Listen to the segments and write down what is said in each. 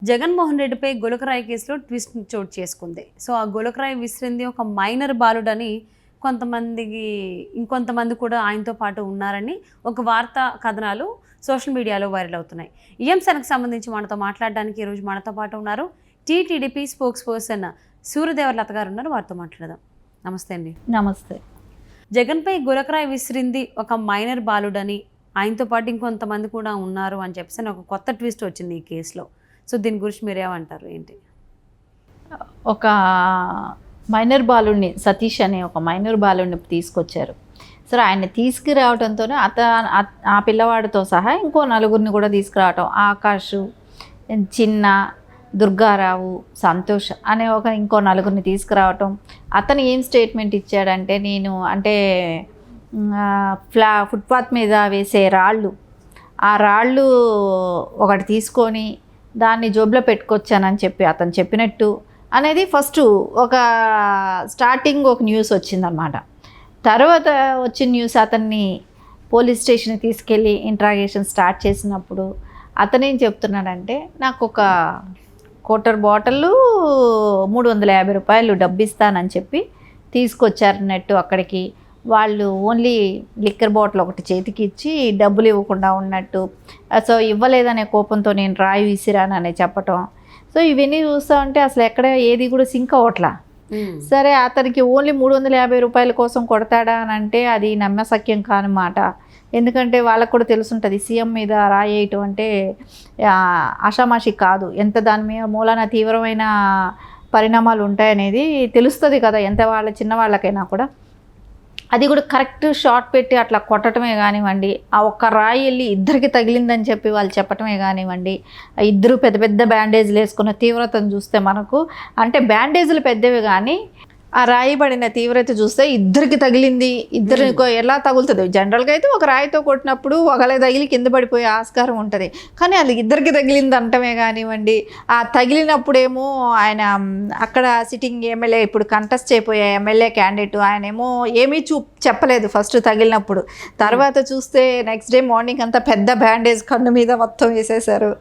జగన్మోహన్ రెడ్డిపై గులకరాయి కేసులో ట్విస్ట్ చోటు చేసుకుంది. సో ఆ గులకరాయి విసిరింది ఒక మైనర్ బాలుడని ఇంకొంతమంది కూడా ఆయనతో పాటు ఉన్నారని ఒక వార్తా కథనాలు సోషల్ మీడియాలో వైరల్ అవుతున్నాయి. ఈ అంశానికి సంబంధించి మనతో మాట్లాడడానికి ఈరోజు మనతో పాటు ఉన్నారు టీటీడీపీ స్పోక్స్ పర్సన్ సూర్యదేవరలత గారు ఉన్నారు. వారితో మాట్లాడదాం. నమస్తే అండి. నమస్తే. జగన్పై గులకరాయి విసిరింది ఒక మైనర్ బాలుడని ఆయనతో పాటు ఇంకొంతమంది కూడా ఉన్నారు అని చెప్పేసి ఒక కొత్త ట్విస్ట్ వచ్చింది ఈ కేసులో. సో దీని గురించి మీరేమంటారు? ఏంటి? ఒక మైనర్ బాలుడిని, సతీష్ అనే ఒక మైనర్ బాలుడిని తీసుకొచ్చారు. సరే, ఆయన తీసుకురావడంతోనే ఆ పిల్లవాడితో సహా ఇంకో నలుగురిని కూడా తీసుకురావటం. ఆకాష్, చిన్న, దుర్గారావు, సంతోష్ అనే ఇంకో నలుగురిని తీసుకురావటం. అతను ఏం స్టేట్మెంట్ ఇచ్చాడంటే, నేను ఫుట్పాత్ మీద వేసే ఆ రాళ్ళు ఒకటి తీసుకొని దాన్ని జోబులో పెట్టుకొచ్చానని చెప్పి అతను చెప్పినట్టు అనేది ఫస్ట్ స్టార్టింగ్ ఒక న్యూస్ వచ్చిందనమాట. తర్వాత వచ్చిన న్యూస్, అతన్ని పోలీస్ స్టేషన్కి తీసుకెళ్ళి ఇంట్రాగేషన్ స్టార్ట్ చేసినప్పుడు అతనేం చెప్తున్నాడంటే, నాకు ఒక క్వార్టర్ బాటిల్ 350 రూపాయలు డబ్బు ఇస్తానని చెప్పి తీసుకొచ్చారన్నట్టు అక్కడికి. వాళ్ళు ఓన్లీ లిక్కర్ బాటిల్ ఒకటి చేతికి ఇచ్చి డబ్బులు ఇవ్వకుండా ఉన్నట్టు. సో ఇవ్వలేదనే కోపంతో నేను రాయి విసిరానని చెప్పటం. సో ఇవన్నీ చూస్తూ ఉంటే అసలు ఎక్కడ ఏది కూడా సింక్ అవ్వట్లా. సరే, అతనికి ఓన్లీ 350 రూపాయల కోసం కొడతాడా అని అంటే అది నమ్మశక్యం కాని మాట. ఎందుకంటే వాళ్ళకు కూడా తెలుసుంటుంది, సీఎం మీద రాయేయటం అంటే ఆషామాషి కాదు. ఎంత దాని మీద మూలాన తీవ్రమైన పరిణామాలు ఉంటాయనేది తెలుస్తుంది కదా, ఎంత చిన్న వాళ్ళకైనా కూడా. అది కూడా కరెక్ట్ షాట్ పెట్టి అట్లా కొట్టడమే కానివ్వండి, ఆ ఒక్క రాయి వెళ్ళి ఇద్దరికి తగిలిందని చెప్పి వాళ్ళు చెప్పటమే కానివ్వండి, ఇద్దరు పెద్ద పెద్ద బ్యాండేజ్లు వేసుకున్న తీవ్రతను చూస్తే మనకు, అంటే బ్యాండేజ్లు పెద్దవి కానీ ఆ రాయి పడిన తీవ్రత చూస్తే ఇద్దరికి తగిలింది. ఇద్దరికి ఎలా తగులుతుంది? జనరల్గా అయితే ఒక రాయితో కొట్టినప్పుడు ఒకళ్ళకి తగిలి కింద పడిపోయే ఆస్కారం ఉంటుంది. కానీ అది ఇద్దరికి తగిలింది అంటమే కానివ్వండి, ఆ తగిలినప్పుడేమో ఆయన అక్కడ సిట్టింగ్ ఎమ్మెల్యే, ఇప్పుడు కంటెస్ట్ అయిపోయే ఎమ్మెల్యే క్యాండిడేట్, ఆయనేమో ఏమీ చెప్పలేదు ఫస్ట్ తగిలినప్పుడు. తర్వాత చూస్తే నెక్స్ట్ డే మార్నింగ్ అంతా పెద్ద బ్యాండేజ్ కన్ను మీద మొత్తం వేసేశారు.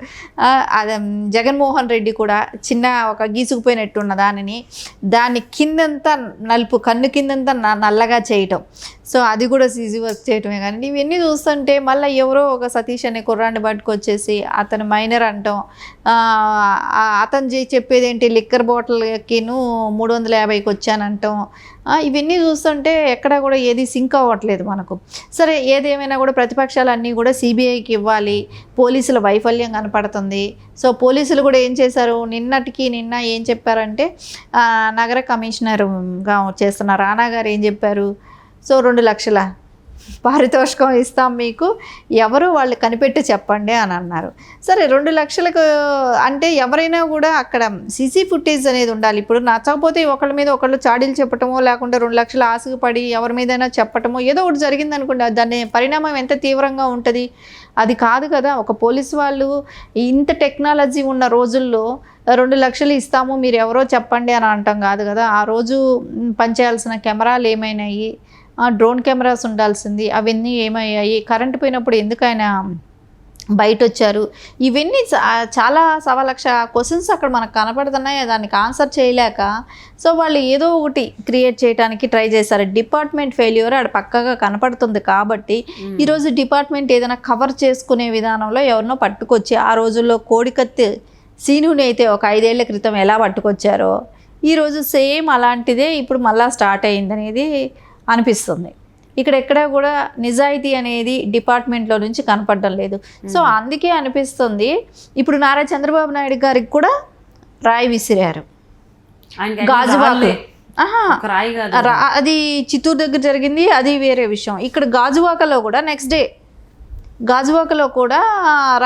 అది జగన్మోహన్ రెడ్డి కూడా చిన్న ఒక గీసుకుపోయినట్టున్న దాన్ని కిందంతా నలుపు, కన్ను కిందంతా నల్లగా చేయటం. సో అది కూడా సీజీ వర్క్ చేయటమే. కానీ ఇవన్నీ చూస్తుంటే మళ్ళీ ఎవరో ఒక సతీష్ అనే కుర్రాన్ని పట్టుకొచ్చేసి అతను మైనర్ అంటాం. అతను చెప్పేది ఏంటి, లిక్కర్ బాటిల్కిను 350కి వచ్చానంటాం. ఇవన్నీ చూస్తుంటే ఎక్కడ కూడా ఏది సింక్ అవ్వట్లేదు మనకు. సరే, ఏదేమైనా కూడా ప్రతిపక్షాలు అన్నీ కూడా సిబిఐకి ఇవ్వాలి. పోలీసుల వైఫల్యం కనపడుతుంది. సో పోలీసులు కూడా ఏం చేశారు, నిన్న ఏం చెప్పారంటే, నగర కమిషనర్గా చేస్తున్న రానా గారు ఏం చెప్పారు, సో 2 లక్షల పారితోషికం ఇస్తాం మీకు, ఎవరు వాళ్ళు కనిపెట్టి చెప్పండి అని అన్నారు. సరే, 2 లక్షలకు అంటే ఎవరైనా కూడా అక్కడ సీసీ ఫుటేజ్ అనేది ఉండాలి. ఇప్పుడు నచ్చకపోతే ఒకళ్ళ మీద ఒకళ్ళు చాడీలు చెప్పటమో, లేకుంటే 2 లక్షలు ఆశకు పడి ఎవరి మీదైనా చెప్పటమో ఏదో ఒకటి జరిగింది అనుకోండి, దాని పరిణామం ఎంత తీవ్రంగా ఉంటుంది. అది కాదు కదా. ఒక పోలీసు వాళ్ళు ఇంత టెక్నాలజీ ఉన్న రోజుల్లో 2 లక్షలు ఇస్తాము మీరు ఎవరో చెప్పండి అని అంటాం కాదు కదా. ఆ రోజు పనిచేయాల్సిన కెమెరాలు ఏమైనాయి, డ్రోన్ కెమెరాస్ ఉండాల్సింది, అవన్నీ ఏమయ్యాయి, కరెంటు పోయినప్పుడు ఎందుకు ఆయన బయట వచ్చారు, ఇవన్నీ చాలా 1,00,000 క్వశ్చన్స్ అక్కడ మనకు కనపడుతున్నాయి. దానికి ఆన్సర్ చేయలేక సో వాళ్ళు ఏదో ఒకటి క్రియేట్ చేయడానికి ట్రై చేశారు. డిపార్ట్మెంట్ ఫెయిల్యూర్ అక్కడ పక్కగా కనపడుతుంది. కాబట్టి ఈరోజు డిపార్ట్మెంట్ ఏదైనా కవర్ చేసుకునే విధానంలో ఎవరినో పట్టుకొచ్చి, ఆ రోజుల్లో కోడికత్తి సీనుని అయితే ఒక 5 ఏళ్ల క్రితం ఎలా పట్టుకొచ్చారో ఈరోజు సేమ్ అలాంటిదే ఇప్పుడు మళ్ళా స్టార్ట్ అయిందనేది అనిపిస్తుంది. ఇక్కడ ఎక్కడ కూడా నిజాయితీ అనేది డిపార్ట్మెంట్లో నుంచి కనపడడం లేదు. సో అందుకే అనిపిస్తుంది, ఇప్పుడు నారా చంద్రబాబు నాయుడు గారికి కూడా రాయి విసిరారు. గాజువాక, అది చిత్తూరు దగ్గర జరిగింది, అది వేరే విషయం. ఇక్కడ గాజువాకలో కూడా నెక్స్ట్ డే గాజువాకలో కూడా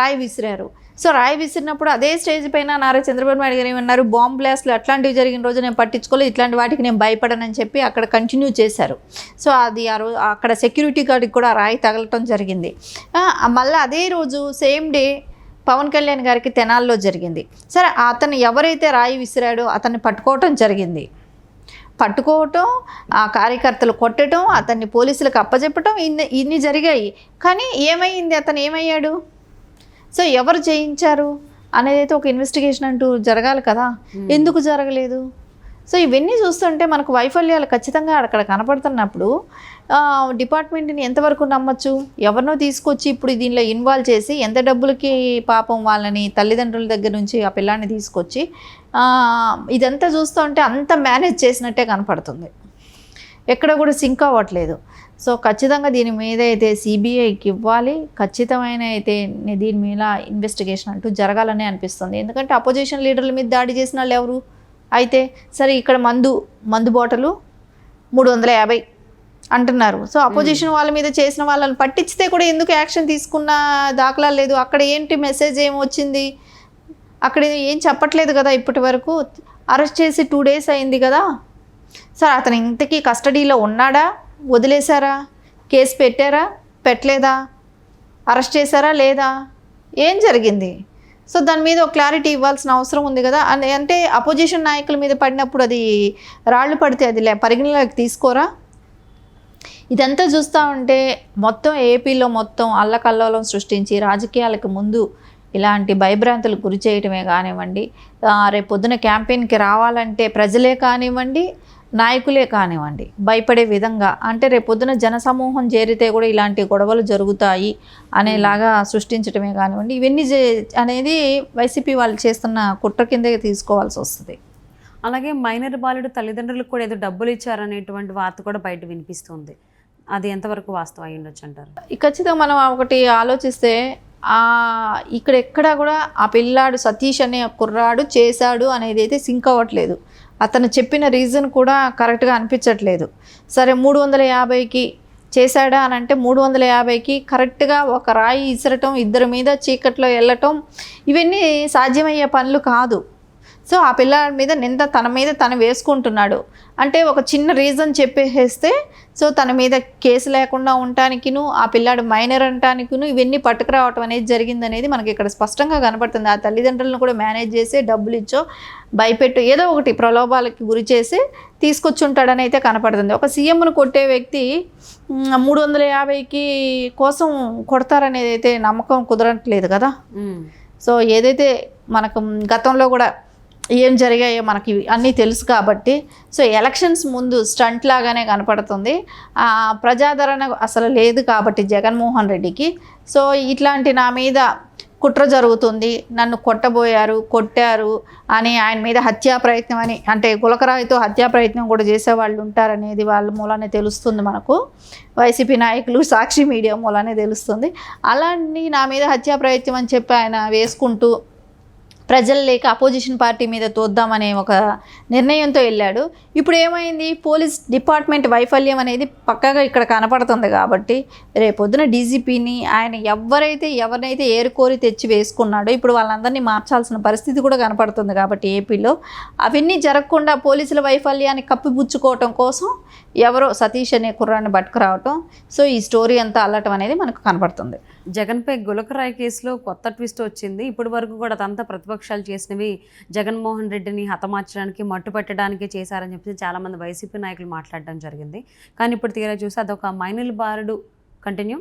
రాయి విసిరారు. సో రాయి విసిరినప్పుడు అదే స్టేజ్ పైన నారా చంద్రబాబు నాయుడు గారు ఏమన్నారు, బాంబ్ బ్లాస్ట్లు అట్లాంటివి జరిగిన రోజు నేను పట్టించుకోలేదు, ఇట్లాంటి వాటికి నేను భయపడనని చెప్పి అక్కడ కంటిన్యూ చేశారు. సో అది అక్కడ సెక్యూరిటీ గార్డ్కి కూడా రాయి తగలటం జరిగింది. మళ్ళీ అదే రోజు సేమ్ డే పవన్ కళ్యాణ్ గారికి తెనాల్లో జరిగింది. సరే, అతను ఎవరైతే రాయి విసిరాడో అతన్ని పట్టుకోవటం జరిగింది. పట్టుకోవటం, ఆ కార్యకర్తలు కొట్టడం, అతన్ని పోలీసులకు అప్పచెప్పటం, ఇన్ని జరిగాయి. కానీ ఏమైంది, అతను ఏమయ్యాడు? సో ఎవరు చేయించారు? అనేది అయితే ఒక ఇన్వెస్టిగేషన్ అంటూ జరగాలి కదా, ఎందుకు జరగలేదు? సో ఇవన్నీ చూస్తుంటే మనకు వైఫల్యాలు ఖచ్చితంగా అక్కడ కనపడుతున్నప్పుడు డిపార్ట్మెంట్ని ఎంతవరకు నమ్మచ్చు? ఎవరినో తీసుకొచ్చి ఇప్పుడు దీనిలో ఇన్వాల్వ్ చేసి ఎంత డబ్బులకి పాపం వాళ్ళని తల్లిదండ్రుల దగ్గర నుంచి ఆ పిల్లాన్ని తీసుకొచ్చి ఇదంతా చూస్తుంటే అంత మేనేజ్ చేసినట్టే కనపడుతుంది, ఎక్కడ కూడా సింక్ అవ్వట్లేదు. సో ఖచ్చితంగా దీని మీద అయితే సిబిఐకి ఇవ్వాలి, ఖచ్చితమైన అయితే దీని మీద ఇన్వెస్టిగేషన్ అంటూ జరగాలని అనిపిస్తుంది. ఎందుకంటే అపోజిషన్ లీడర్ల మీద దాడి చేసిన వాళ్ళు ఎవరు? అయితే సరే ఇక్కడ మందు బాటలు 350 అంటున్నారు. సో అపోజిషన్ వాళ్ళ మీద చేసిన వాళ్ళని పట్టించితే కూడా ఎందుకు యాక్షన్ తీసుకున్న దాఖలా లేదు? అక్కడ ఏంటి మెసేజ్ ఏమొచ్చింది? అక్కడ ఏం చెప్పట్లేదు కదా ఇప్పటి వరకు. అరెస్ట్ చేసి 2 days అయింది కదా. సార్ అతను ఇంతకీ కస్టడీలో ఉన్నాడా, వదిలేశారా, కేసు పెట్టారా, పెట్టలేదా, అరెస్ట్ చేశారా లేదా, ఏం జరిగింది? సో దాని మీద ఒక క్లారిటీ ఇవ్వాల్సిన అవసరం ఉంది కదా. అంటే అపోజిషన్ నాయకుల మీద పడినప్పుడు అది రాళ్ళు పడితే అది పరిగణలోకి తీసుకోరా? ఇదంతా చూస్తూ ఉంటే మొత్తం ఏపీలో మొత్తం అల్లకల్లోలం సృష్టించి రాజకీయాలకు ముందు ఇలాంటి భయభ్రాంతులకు గురి చేయటమే కానివ్వండి, రేపు పొద్దున క్యాంపెయిన్కి రావాలంటే ప్రజలే కానివ్వండి, నాయకులే కానివ్వండి భయపడే విధంగా, అంటే రేపు పొద్దున జనసమూహం చేరితే కూడా ఇలాంటి గొడవలు జరుగుతాయి అనేలాగా సృష్టించడమే కానివ్వండి, ఇవన్నీ అనేది వైసీపీ వాళ్ళు చేస్తున్న కుట్ర కిందే తీసుకోవాల్సి వస్తుంది. అలాగే మైనర్ బాలుడు తల్లిదండ్రులకు కూడా ఏదో డబ్బులు ఇచ్చారనేటువంటి వార్త కూడా బయట వినిపిస్తుంది. అది ఎంతవరకు వాస్తవం అయి ఉండొచ్చు అంటారు? ఖచ్చితంగా మనం ఒకటి ఆలోచిస్తే ఇక్కడ ఎక్కడా కూడా ఆ పిల్లాడు సతీష్ అనే కుర్రాడు చేశాడు అనేది అయితే సింక్ అవ్వట్లేదు. అతను చెప్పిన రీజన్ కూడా కరెక్ట్గా అనిపించట్లేదు. సరే 350కి చేశాడా అని అంటే 350కి కరెక్ట్గా ఒక రాయి ఇసరటం, ఇద్దరి మీద చీకట్లో వెళ్ళటం, ఇవన్నీ సాధ్యమయ్యే పనులు కాదు. సో ఆ పిల్లాడి మీద నింద తన మీద తను వేసుకుంటున్నాడు. అంటే ఒక చిన్న రీజన్ చెప్పేస్తే సో తన మీద కేసు లేకుండా ఉండటానికిను, ఆ పిల్లాడు మైనర్ అనటానికిను ఇవన్నీ పట్టుకురావటం అనేది జరిగిందనేది మనకి ఇక్కడ స్పష్టంగా కనపడుతుంది. ఆ తల్లిదండ్రులను కూడా మేనేజ్ చేసి డబ్బులు ఇచ్చో భయపెట్టు ఏదో ఒకటి ప్రలోభాలకి గురి చేసి తీసుకొచ్చుంటాడని అయితే కనపడుతుంది. ఒక సీఎంను కొట్టే వ్యక్తి 350కి కోసం కొడతారనేది అయితే నమ్మకం కుదరట్లేదు కదా. సో ఏదైతే మనకు గతంలో కూడా ఏం జరిగాయో మనకి అన్నీ తెలుసు కాబట్టి సో ఎలక్షన్స్ ముందు స్టంట్ లాగానే కనపడుతుంది. ప్రజాదరణ అసలు లేదు కాబట్టి జగన్మోహన్ రెడ్డికి. సో ఇట్లాంటి నా మీద కుట్ర జరుగుతుంది, నన్ను కొట్టారు అని ఆయన మీద హత్యా ప్రయత్నం అని, అంటే గులకరాయితో హత్యా ప్రయత్నం కూడా చేసేవాళ్ళు ఉంటారనేది వాళ్ళ మూలానే తెలుస్తుంది మనకు. వైసీపీ నాయకులు సాక్షి మీడియా మూలానే తెలుస్తుంది. అలాంటి నా మీద హత్యా ప్రయత్నం అని చెప్పి ఆయన వేసుకుంటూ ప్రజలు లేక అపోజిషన్ పార్టీ మీద తోద్దామనే ఒక నిర్ణయంతో వెళ్ళాడు. ఇప్పుడు ఏమైంది? పోలీస్ డిపార్ట్మెంట్ వైఫల్యం అనేది పక్కాగా ఇక్కడ కనపడుతుంది. కాబట్టి రేపొద్దున డీజీపీని ఆయన ఎవరినైతే ఏరుకోరి తెచ్చి వేసుకున్నాడో ఇప్పుడు వాళ్ళందరినీ మార్చాల్సిన పరిస్థితి కూడా కనపడుతుంది. కాబట్టి ఏపీలో అవన్నీ జరగకుండా పోలీసుల వైఫల్యాన్ని కప్పిపుచ్చుకోవటం కోసం ఎవరో సతీష్ అనే కుర్రాన్ని పట్టుకురావటం, సో ఈ స్టోరీ అంతా అల్లటం అనేది మనకు కనపడుతుంది. జగన్పై గులకరాయి కేసులో కొత్త ట్విస్ట్ వచ్చింది. ఇప్పటి వరకు కూడా అదంతా ప్రతిపక్షాలు చేసినవి జగన్మోహన్ రెడ్డిని హతమార్చడానికి, మట్టుపెట్టడానికి చేశారని చెప్పి చాలామంది వైసీపీ నాయకులు మాట్లాడడం జరిగింది. కానీ ఇప్పుడు తీరా చూస్తే అదొక మైనర్ బాలుడు కంటిన్యూ.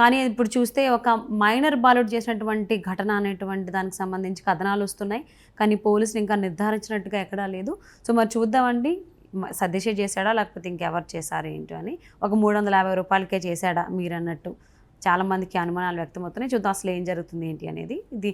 కానీ ఇప్పుడు చూస్తే ఒక మైనర్ బాలుడు చేసినటువంటి ఘటన అనేటువంటి దానికి సంబంధించి కథనాలు వస్తున్నాయి. కానీ పోలీసులు ఇంకా నిర్ధారించినట్టుగా ఎక్కడా లేదు. సో మరి చూద్దామండి, సతీషే చేశాడా లేకపోతే ఇంకెవరు చేశారు ఏంటి అని. ఒక 350 రూపాయలకే చేశాడా మీరు అన్నట్టు చాలామందికి అనుమానాలు వ్యక్తమవుతున్నాయి. చూద్దాం అసలు ఏం జరుగుతుంది ఏంటి అనేది. ఇది